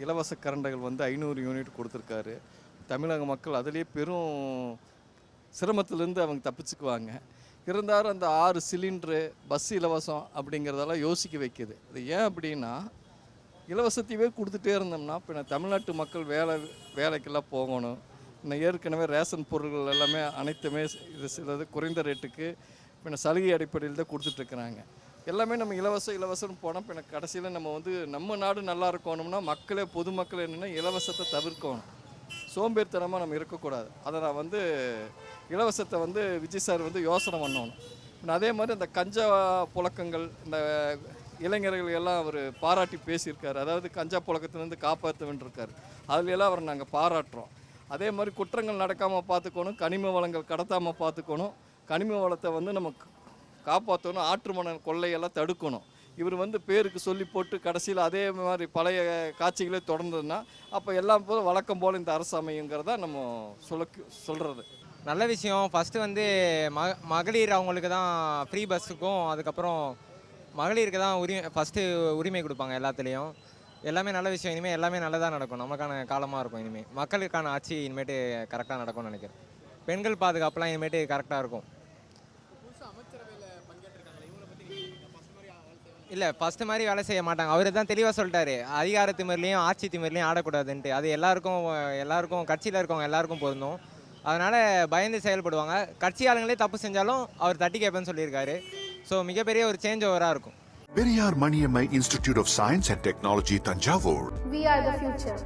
இலவச கரண்டுகள் வந்து 500 யூனிட் கொடுத்துருக்காரு. தமிழக மக்கள் அதிலேயே பெரும் சிரமத்திலேருந்து அவங்க தப்பிச்சுக்குவாங்க. இருந்தாலும் அந்த 6 சிலிண்ட்ரு, பஸ் இலவசம் அப்படிங்கிறதெல்லாம் யோசிக்க வைக்குது. அது ஏன் அப்படின்னா, இலவசத்தையே கொடுத்துட்டே இருந்தோம்னா இப்போ தமிழ்நாட்டு மக்கள் வேலைக்கெல்லாம் போகணும். இன்னும் ஏற்கனவே ரேஷன் பொருட்கள் எல்லாமே அனைத்துமே இது சிலது குறைந்த ரேட்டுக்கு இப்போ சலுகை அடிப்படையில் தான் கொடுத்துட்ருக்குறாங்க. எல்லாமே நம்ம இலவசம்னு போனால் இப்போ கடைசியில் நம்ம வந்து நம்ம நாடு நல்லா இருக்கணும்னா பொதுமக்கள் என்னென்னா இலவசத்தை தவிர்க்கணும். சோம்பேறித்தனமாக நம்ம இருக்கக்கூடாது. அதை நான் வந்து இலவசத்தை வந்து விஜய் சார் வந்து யோசனை பண்ணணும். அதே மாதிரி அந்த கஞ்சா புழக்கங்கள், இந்த இளைஞர்கள் எல்லாம் அவர் பாராட்டி பேசியிருக்காரு. அதாவது கஞ்சா புழக்கத்திலேருந்து காப்பாற்ற வேண்டியிருக்காரு. அதுலையெல்லாம் அவரை நாங்கள் பாராட்டுறோம். அதே மாதிரி குற்றங்கள் நடக்காமல் பார்த்துக்கணும், கனிம வளங்கள் கடத்தாமல் பார்த்துக்கணும், கனிம வளத்தை வந்து நம்ம காப்பாற்றணும், ஆற்று மணல் கொள்ளையெல்லாம் தடுக்கணும். இவர் வந்து பேருக்கு சொல்லி போட்டு கடைசியில் அதே மாதிரி பழைய காட்சிகளே தொடர்ந்ததுன்னா அப்போ எல்லாம் போல் வழக்கம் போல் இந்த அரசு அமையுங்கிறத நம்ம சொல்கிறது. நல்ல விஷயம். ஃபஸ்ட்டு வந்து மகளிர் அவங்களுக்கு தான் ஃப்ரீ பஸ்ஸுக்கும், அதுக்கப்புறம் மகளிருக்கு தான் ஃபஸ்ட்டு உரிமை கொடுப்பாங்க எல்லாத்துலேயும். எல்லாமே நல்ல விஷயம். இனிமேல் எல்லாமே நல்லதாக நடக்கும். நமக்கான காலமாக இருக்கும். இனிமேல் மக்களுக்கான ஆட்சி இனிமேட்டு கரெக்டாக நடக்கும்னு நினைக்கிறேன். பெண்கள் பாதுகாப்புலாம் இனிமேட்டு கரெக்டாக இருக்கும். இல்லை, ஃபஸ்ட்டு மாதிரி வேலை செய்ய மாட்டாங்க. அவர் தான் தெளிவாக சொல்லிட்டாரு, அதிகார திமிர்லையும் ஆட்சி திமிர்லையும் ஆடக்கூடாதுன்ட்டு. அது எல்லாருக்கும் கட்சியில் இருக்கவங்க எல்லாருக்கும் பொருந்தும். அதனால் பயந்து செயல்படுவாங்க. கட்சி ஆளுங்களே தப்பு செஞ்சாலும் அவர் தட்டி கேட்பேன்னு சொல்லியிருக்காரு. ஸோ மிகப்பெரிய ஒரு சேஞ்ச் ஓவராக இருக்கும். Periyar Maniammai Institute of Science and Technology, Tanjavur. We are the future.